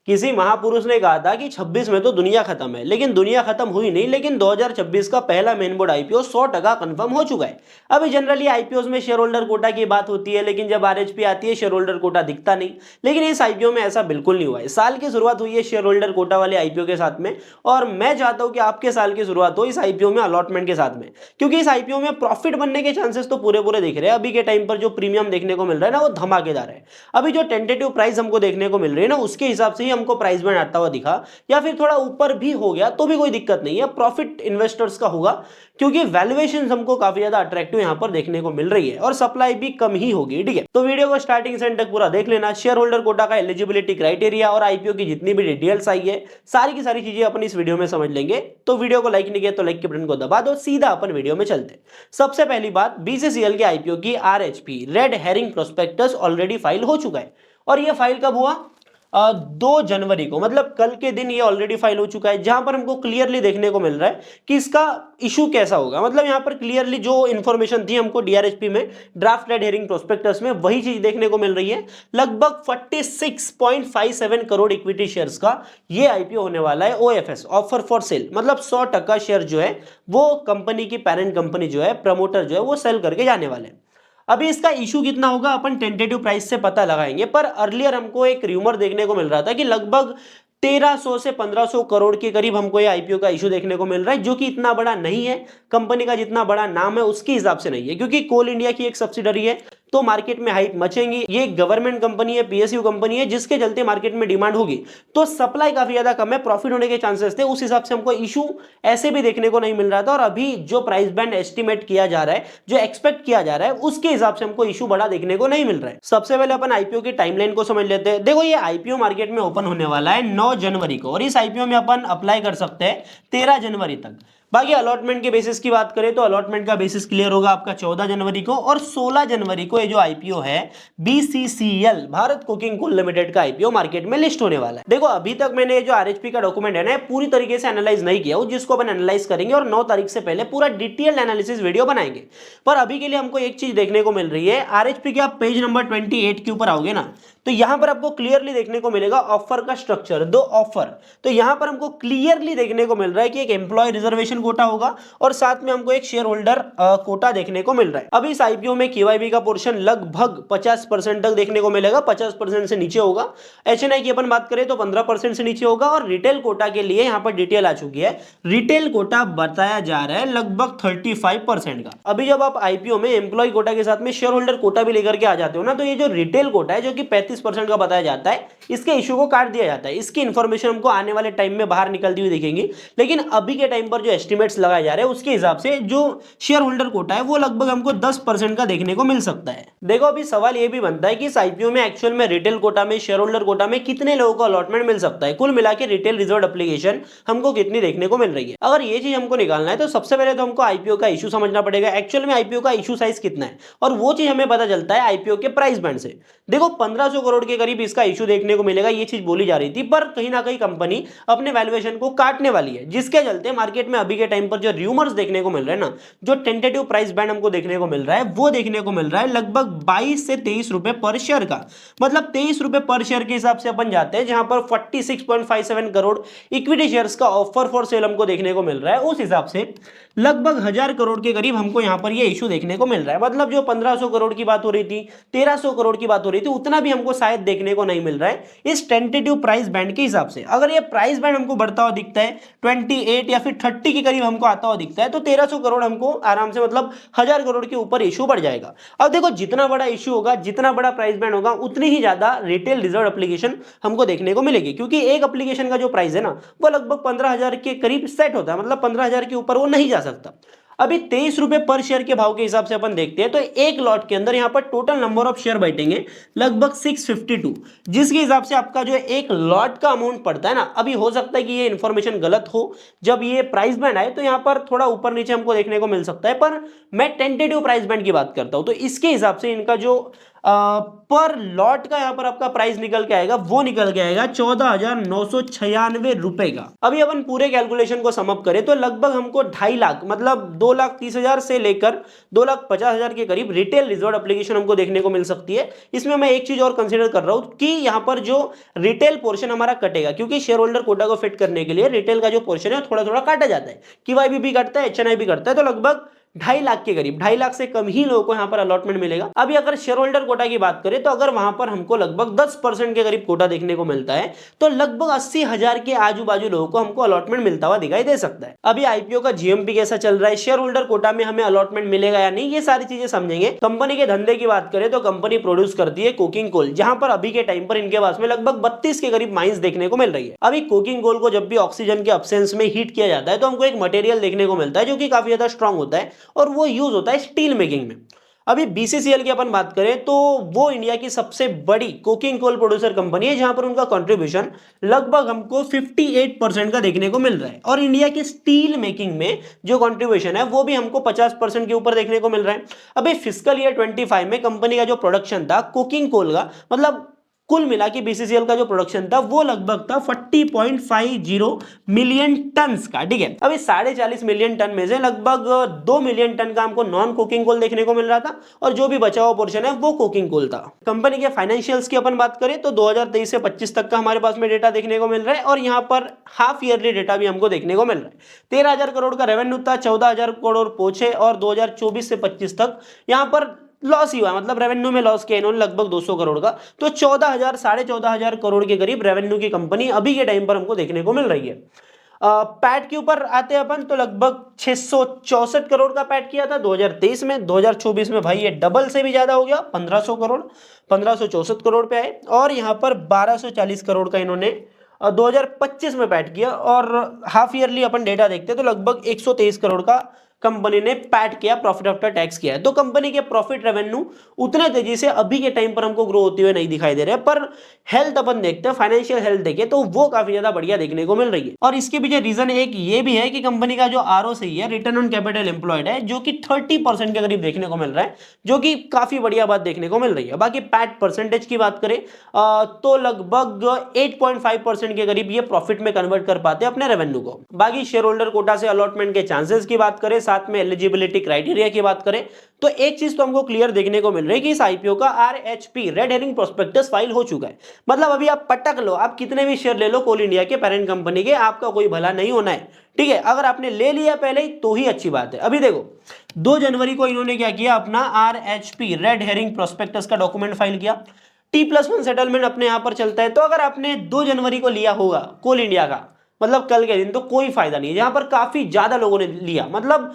किसी महापुरुष ने कहा था कि 26 में तो दुनिया खत्म है, लेकिन दुनिया खत्म हुई नहीं, लेकिन 2026 का पहला मेन बोर्ड आईपीओ 100% कंफर्म हो चुका है। अभी जनरली आईपीओ में शेयर होल्डर कोटा की बात होती है, लेकिन जब आरएचपी आती है शेयर होल्डर कोटा दिखता नहीं, लेकिन इस आईपीओ में ऐसा बिल्कुल नहीं हुआ है। साल की शुरुआत हुई है शेयर होल्डर कोटा वाले आईपीओ के साथ में, और मैं चाहता हूं कि आपके साल की शुरुआत हो इस आईपीओ में अलॉटमेंट के साथ में, क्योंकि इस आईपीओ में प्रॉफिट बनने के चांसेस तो पूरे पूरे दिख रहे हैं। अभी के टाइम पर जो प्रीमियम देखने को मिल रहा है ना, वो धमाकेदार है। अभी जो टेंटेटिव प्राइस हमको देखने को मिल रही है ना, उसके हिसाब से ही हमको प्राइस बैंड आता हुआ दिखा, या फिर थोड़ा ऊपर भी हो गया तो भी कोई दिक्कत नहीं है, प्रॉफिट इन्वेस्टर्स का होगा, क्योंकि वैल्यूएशन हमको काफी ज्यादा अट्रैक्टिव यहां पर देखने को मिल रही है और सप्लाई भी कम ही होगी। ठीक है, तो वीडियो को स्टार्टिंग से एंड तक पूरा देख लेना। शेयर होल्डर कोटा का एलिजिबिलिटी क्राइटेरिया और आईपीओ की जितनी भी डिटेल्स आई है, सारी की सारी चीजें अपन इस वीडियो में समझ लेंगे। तो वीडियो को लाइक नहीं किया तो लाइक के बटन को दबा दो, सीधा अपन वीडियो में चलते। सबसे पहली बात, बीसीसीएल के आईपीओ की RHP red herring prospectus already file हो चुका है, और ये फाइल कब हुआ? 2 जनवरी को, मतलब कल के दिन ये ऑलरेडी फाइल हो चुका है, जहां पर हमको क्लियरली देखने को मिल रहा है कि इसका इशू कैसा होगा। मतलब यहां पर क्लियरली जो इन्फॉर्मेशन थी हमको डीआरएचपी में, ड्राफ्ट रेड हेरिंग प्रोस्पेक्टस में, वही चीज देखने को मिल रही है। लगभग 46.57 करोड़ इक्विटी शेयर्स का ये आईपीओ होने वाला है, ओएफएस, ऑफर फॉर सेल, मतलब 100% शेयर जो है वो कंपनी की पेरेंट कंपनी जो है, प्रमोटर जो है, वो सेल करके जाने वाले हैं। अभी इसका इशू कितना होगा अपन टेंटेटिव प्राइस से पता लगाएंगे, पर अर्लियर हमको एक र्यूमर देखने को मिल रहा था कि लगभग 1300 से 1500 करोड़ के करीब हमको ये आईपीओ का इशू देखने को मिल रहा है, जो कि इतना बड़ा नहीं है। कंपनी का जितना बड़ा नाम है उसके हिसाब से नहीं है, क्योंकि कोल इंडिया की एक सब्सिडरी है, तो मार्केट में हाइप मचेंगी। ये गवर्नमेंट कंपनी है, पीएसयू कंपनी है, जिसके चलते मार्केट में डिमांड होगी, तो सप्लाई काफी ज्यादा कम है, प्रॉफिट होने के चांसेस थे। उस हिसाब से हमको इशू ऐसे भी देखने को नहीं मिल रहा था, और अभी जो प्राइस बैंड एस्टिमेट किया जा रहा है, जो एक्सपेक्ट किया जा रहा है, उसके हिसाब से हमको इशू बड़ा देखने को नहीं मिल रहा है। सबसे पहले अपन आईपीओ की टाइमलाइन को समझ लेते हैं। देखो, ये आईपीओ मार्केट में ओपन होने वाला है 9 जनवरी को, और इस आईपीओ में अपन अप्लाई कर सकते हैं 13 जनवरी तक। बाकी अलॉटमेंट के बेसिस की बात करें तो अलॉटमेंट का बेसिस क्लियर होगा आपका 14 जनवरी को, और 16 जनवरी को ये जो आईपीओ है BCCL, Bharat cooking coal limited का आईपीओ मार्केट में लिस्ट होने वाला है। देखो, अभी तक मैंने जो आरएचपी का डॉक्यूमेंट है ना, पूरी तरीके से एनालाइज नहीं किया, जिसको अपन एनालाइज करेंगे, और 9 तारीख से पहले पूरा डिटेल्ड एनालिसिस वीडियो बनाएंगे। पर अभी के लिए हमको एक चीज देखने को मिल रही है, आरएचपी के आप पेज नंबर 28 के ऊपर आओगे ना, तो यहां पर आपको क्लियरली देखने को मिलेगा ऑफर का स्ट्रक्चर, 2 ऑफर। तो यहां पर हमको क्लियरली देखने को मिल रहा है कि एक एम्प्लॉय रिजर्वेशन कोटा होगा, और साथ में हमको एक शेयर होल्डर कोटा देखने को मिल रहा है। अभी इस आईपीओ में केवाईबी का पोर्शन लगभग 50% तक देखने को मिलेगा, 50% से नीचे होगा। एचएनआई की अपन बात करें तो 15% से नीचे होगा, और रिटेल कोटा के लिए यहां पर डिटेल आ चुकी है। रिटेल कोटा बताया जा रहा है लगभग 35% का। अभी जब आप आईपीओ में एम्प्लॉय कोटा के साथ में शेयर होल्डर कोटा भी लेकर के आ जाते हो ना, तो ये जो रिटेल कोटा है, जो कि 35% का बताया जाता है, इसके इशू को काट दिया जाता है। इसकी इंफॉर्मेशन हमको आने वाले टाइम में बाहर निकलती हुई दिखेंगी, लेकिन अभी के टाइम पर जो एस्टिमेट्स लगाए जा रहे हैं उसके हिसाब से जो शेयर होल्डर कोटा है वो लगभग हमको 10% का देखने को मिल सकता है। देखो, अभी सवाल ये भी बनता है कि इस आईपीओ में एक्चुअल में रिटेल कोटा में, शेयर होल्डर कोटा में कितने लोगों को अलॉटमेंट मिल सकता है, कुल मिला के रिटेल रिजर्व एप्लीकेशन हमको कितनी देखने को मिल रही है। अगर ये चीज हमको निकालना है तो सबसे पहले तो हमको आईपीओ का इशू समझना पड़ेगा, एक्चुअल में आईपीओ का इशू साइज कितना है, और वो चीज हमें पता चलता है आईपीओ के प्राइस बैंड से। देखो, 1500 करोड़ के करीब इसका इशू देखने को मिलेगा, ये चीज बोली जा रही थी, पर कहीं ना कहीं कंपनी अपने वैल्यूएशन को काटने वाली है, जिसके चलते मार्केट में अभी के टाइम पर जो र्यूमर्स देखने को मिल रहे हैं ना, जो टेंटेटिव प्राइस बैंड हमको देखने को मिल रहा है, वो देखने को मिल रहा है लगभग 22 से 23 रुपए पर शेयर का। मतलब 23 रुपए पर शेयर के हिसाब से अपन जाते हैं, जहां पर 46.57 करोड़ इक्विटी शेयर्स का ऑफर फॉर सेल हमको देखने को मिल रहा है। उस हिसाब से लगभग 1000 करोड़ के करीब हमको यहां पर ये इशू देखने को मिल रहा है। मतलब जो 1500 करोड़ की बात हो रही थी, 1300 करोड़ की बात हो रही थी, उतना भी हमको शायद देखने को नहीं मिल रहा है इस टेंटेटिव प्राइस बैंड के हिसाब से। अगर ये प्राइस बैंड हमको बढ़ता हुआ दिखता है 28 या फिर 30 के करीब हमको आता हुआ दिखता है, तो 1300 करोड़ हमको आराम से, मतलब 1000 करोड़ के ऊपर इशू बढ़ जाएगा। अब देखो, जितना बड़ा इशू होगा, जितना बड़ा प्राइस बैंड होगा, उतनी ही ज्यादा रिटेल रिजर्व एप्लीकेशन हमको देखने को मिलेगी, क्योंकि एक एप्लीकेशन का जो प्राइस है ना, वो लगभग 15,000 के करीब सेट होता है, मतलब 15,000 के ऊपर वो नहीं जा सकता। अभी 23 रुपए पर शेयर के भाव के हिसाब से अपन देखते हैं, तो एक लॉट के अंदर यहां पर टोटल नंबर ऑफ शेयर बैठेंगे लगभग 652, जिसके हिसाब से आपका जो एक लॉट का अमाउंट पड़ता है ना, अभी हो सकता है कि ये इंफॉर्मेशन गलत हो, जब ये प्राइस बैंड आए तो यहां पर थोड़ा ऊपर नीचे हमको देखने को मिल सकता है, पर मैं टेंटेटिव प्राइस बैंड की बात करता हूं, तो इसके हिसाब से इनका जो पर लॉट का यहाँ पर आपका प्राइस निकल के आएगा, वो निकल के आएगा 14,996 रुपए का। अभी अपन पूरे कैलकुलेशन को समअप करें तो लगभग हमको 2.5 लाख मतलब 2,30,000 से लेकर 2,50,000 के करीब रिटेल रिजॉर्ट एप्लीकेशन हमको देखने को मिल सकती है। इसमें मैं एक चीज और कंसिडर कर रहा हूं कि यहाँ पर जो रिटेल पोर्शन हमारा कटेगा, क्योंकि शेयर होल्डर कोटा को फिट करने के लिए रिटेल का जो पोर्शन है थोड़ा थोड़ा काटा जाता है, QIB भी कटता है, HNI भी कटता है, तो लगभग 2.5 लाख के करीब, 2.5 लाख से कम ही लोगों को यहाँ पर अलॉटमेंट मिलेगा। अभी अगर शेयर होल्डर कोटा की बात करें तो अगर वहां पर हमको लगभग 10% के करीब कोटा देखने को मिलता है तो लगभग 80,000 के आजू बाजू लोगों को हमको अलॉटमेंट मिलता हुआ दिखाई दे सकता है। अभी आईपीओ का GMP कैसा चल रहा है, शेयर होल्डर कोटा में हमें अलॉटमेंट मिलेगा या नहीं, ये सारी चीजें समझेंगे। कंपनी के धंधे की बात करें तो कंपनी प्रोड्यूस करती है कोकिंग कोल, जहां पर अभी के टाइम पर इनके पास में लगभग 32 के करीब माइंस देखने को मिल रही है। अभी कोकिंग कोल को जब भी ऑक्सीजन के अब्सेंस में हीट किया जाता है तो हमको एक मटेरियल देखने को मिलता है जो कि काफी ज्यादा स्ट्रांग होता है और वो यूज होता है स्टील मेकिंग में। अभी BCCL की अपन बात करें तो वो इंडिया की सबसे बड़ी कोकिंग कोल प्रोड्यूसर कंपनी है, जहां पर उनका कंट्रीब्यूशन लगभग हमको 58% का देखने को मिल रहा है और इंडिया की स्टील मेकिंग में जो कंट्रीब्यूशन है वो भी हमको 50% के ऊपर देखने को मिल रहा है। अभी फिस्कल ईयर 25 में कंपनी का जो प्रोडक्शन था कोकिंग कोल का, मतलब कुल मिला के BCCL का जो प्रोडक्शन था वो लगभग था 40.50 मिलियन टन का, ठीक है। अभी 40.5 मिलियन टन में से लगभग 2 मिलियन टन का हमको नॉन कोकिंग कोल देखने को मिल रहा था और जो भी बचा हुआ पोर्शन है वो कोकिंग कोल था। कंपनी के फाइनेंशियल्स की अपन बात करें तो 2023 से 25 तक का हमारे पास में डेटा देखने को मिल रहा है और यहाँ पर हाफ ईयरली डेटा भी हमको देखने को मिल रहा है। 13,000 करोड़ का रेवेन्यू था, 14,000 करोड़ पहुंचे और 2024 से 25 तक यहाँ पर लॉस ही हुआ, मतलब रेवेन्यू में लॉस किया इन्होंने लगभग 200 करोड़ का। तो 14,000 14,500 करोड़ के करीब रेवेन्यू की कंपनी अभी के टाइम पर हमको देखने को मिल रही है। पैट के ऊपर आते हैं अपन तो लगभग 664 करोड़ का पैट किया था 2023 में। 2024 में भाई ये डबल से भी ज्यादा हो गया, 1,500 करोड़, 1,564 करोड़ पे आए और यहाँ पर 1,240 करोड़ का इन्होंने 2025 में पैट किया और हाफ ईयरली अपन डेटा देखते हैं तो लगभग 123 करोड़ का कंपनी ने पैट किया, प्रॉफिट आफ्टर टैक्स किया है। तो कंपनी के प्रॉफिट रेवेन्यू उतने तेजी से अभी के टाइम पर हमको ग्रो होते हुए नहीं दिखाई दे रहे, पर हेल्थ अपन देखते हैं, फाइनेंशियल हेल्थ देखे तो वो काफी ज्यादा बढ़िया देखने को मिल रही है। और इसके पीछे रीजन एक ये भी है कि कंपनी का जो ROC है, रिटर्न ऑन कैपिटल एम्प्लॉयड है, जो कि 30% के करीब देखने को मिल रहा है, जो कि काफी बढ़िया बात देखने को मिल रही है। बाकी पैट परसेंटेज की बात करें तो लगभग 8.5% के करीब ये प्रॉफिट में कन्वर्ट कर पाते हैं अपने रेवेन्यू को। बाकी शेयर होल्डर कोटा से अलॉटमेंट के चांसेस की बात करें, साथ में एलिजिबिलिटी क्राइटेरिया की बात करें तो एक चीज तो हमको क्लियर देखने को मिल रही है कि इस आईपीओ का RHP red herring prospectus file हो चुका है। मतलब अभी आप पटक लो, आप कितने भी शेयर ले लो कोल इंडिया के पेरेंट कंपनी के, आपका कोई भला नहीं होना है, ठीक है। अगर आपने ले लिया पहले ही तो ही अच्छी बात है। अभी देखो 2 जनवरी को इन्होंने क्या किया, अपना RHP रेड हेरिंग प्रोस्पेक्टस का डॉक्यूमेंट फाइल किया। T+1 सेटलमेंट अपने यहां पर चलता है, तो अगर आपने 2 जनवरी को लिया होगा कोल इंडिया का, मतलब कल के दिन, तो कोई फायदा नहीं है। यहां पर काफी ज्यादा लोगों ने लिया, मतलब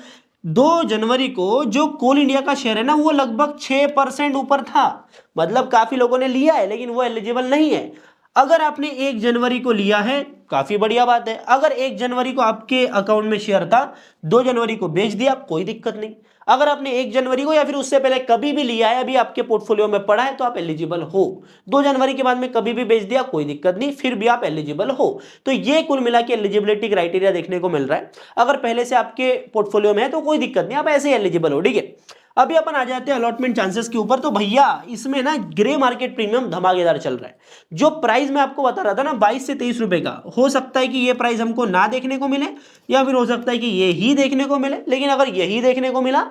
2 जनवरी को जो कोल इंडिया का शेयर है ना वो लगभग 6% ऊपर था, मतलब काफी लोगों ने लिया है लेकिन वो एलिजिबल नहीं है। अगर आपने 1 जनवरी को लिया है काफी बढ़िया बात है। अगर 1 जनवरी को आपके अकाउंट में शेयर था, 2 जनवरी को बेच दिया, कोई दिक्कत नहीं। अगर आपने 1 जनवरी को या फिर उससे पहले कभी भी लिया है, अभी आपके पोर्टफोलियो में पड़ा है, तो आप एलिजिबल हो। 2 जनवरी के बाद में कभी भी बेच दिया, कोई दिक्कत नहीं, फिर भी आप एलिजिबल हो। तो ये कुल मिला के एलिजिबिलिटी क्राइटेरिया देखने को मिल रहा है। अगर पहले से आपके पोर्टफोलियो में है तो कोई दिक्कत नहीं, आप ऐसे ही एलिजिबल हो, ठीक है। अभी अपन आ जाते हैं अलॉटमेंट चांसेस के ऊपर। तो भैया इसमें ना ग्रे मार्केट प्रीमियम धमाकेदार चल रहा है। जो प्राइस मैं आपको बता रहा था ना 22 से 23 रुपए का, हो सकता है कि ये प्राइस हमको ना देखने को मिले या फिर हो सकता है कि ये ही देखने को मिले, लेकिन अगर यही देखने को मिला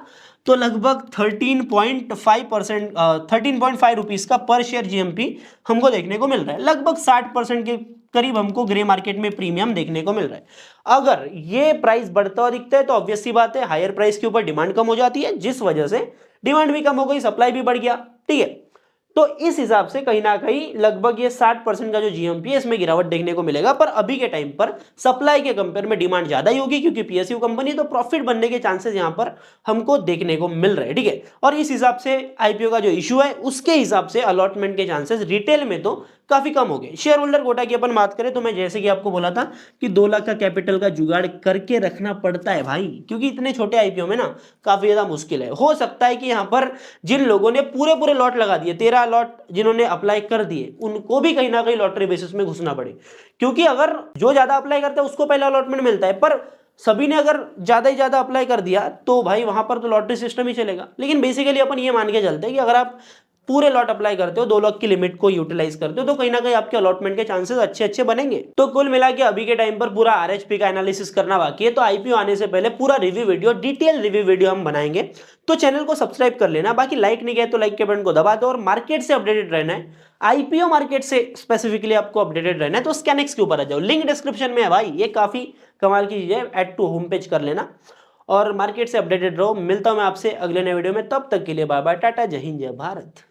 तो लगभग 13.5 रुपीज का पर शेयर GMP हमको देखने को मिल रहा है। लगभग 60% के करीब हमको ग्रे मार्केट में प्रीमियम देखने को मिल रहा है। अगर ये प्राइस बढ़ता हुआ दिखता है तो ऑब्वियस सी बात है हायर प्राइस के ऊपर डिमांड कम हो जाती है, जिस वजह से डिमांड भी कम हो गई, सप्लाई भी बढ़ गया, ठीक है। तो इस हिसाब से कहीं ना कहीं लगभग ये 60% का जो GMP है इसमें गिरावट देखने को मिलेगा। पर अभी के टाइम पर सप्लाई के कंपेयर में डिमांड ज्यादा ही होगी, क्योंकि PSU कंपनी, तो प्रॉफिट बनने के चांसेस यहां पर हमको देखने को मिल रहे हैं, ठीक है। और इस हिसाब से IPO का जो इशू है उसके हिसाब से अलॉटमेंट के चांसेस रिटेल में तो काफी कम हो गए। शेयर होल्डर कोटा की अपन बात करें तो मैं जैसे कि आपको बोला था कि 2 लाख का कैपिटल का जुगाड़ करके रखना पड़ता है भाई, क्योंकि इतने छोटे IPO में ना काफी ज्यादा मुश्किल है। हो सकता है कि यहाँ पर जिन लोगों ने पूरे लॉट लगा दिए, 13 लॉट जिन्होंने अप्लाई कर दिए, उनको भी कहीं ना कहीं लॉटरी बेसिस में घुसना पड़े, क्योंकि अगर जो ज्यादा अप्लाई करता है उसको पहला अलॉटमेंट मिलता है, पर सभी ने अगर ज्यादा ही ज्यादा अप्लाई कर दिया तो भाई वहां पर तो लॉटरी सिस्टम ही चलेगा। लेकिन बेसिकली अपन ये मान के चलते हैं कि अगर आप पूरे लॉट अप्लाई करते हो, 2 लाख की लिमिट को यूटिलाइज करते हो, तो कहीं ना कहीं आपके अलॉटमेंट के चांसेस अच्छे अच्छे बनेंगे। तो कुल मिला के अभी के टाइम पर पूरा आरएचपी का एनालिसिस करना बाकी है, तो आईपीओ आने से पहले पूरा review video, detail review video हम बनाएंगे। तो चैनल को सब्सक्राइब कर लेना, बाकी लाइक नहीं किया तो लाइक के बटन को दबा दो। और मार्केट से अपडेटेड रहना है, आईपीओ मार्केट से स्पेसिफिकली आपको अपडेटेड रहना है, तो स्कैनिक्स के ऊपर आ जाओ, लिंक डिस्क्रिप्शन में है भाई, ये काफी कमाल की चीज है, ऐड टू होम पेज कर लेना और मार्केट से अपडेटेड रहो। मिलता हूं मैं आपसे अगले नए वीडियो में, तब तक के लिए बाय बाय, टाटा, जय हिंद, जय भारत।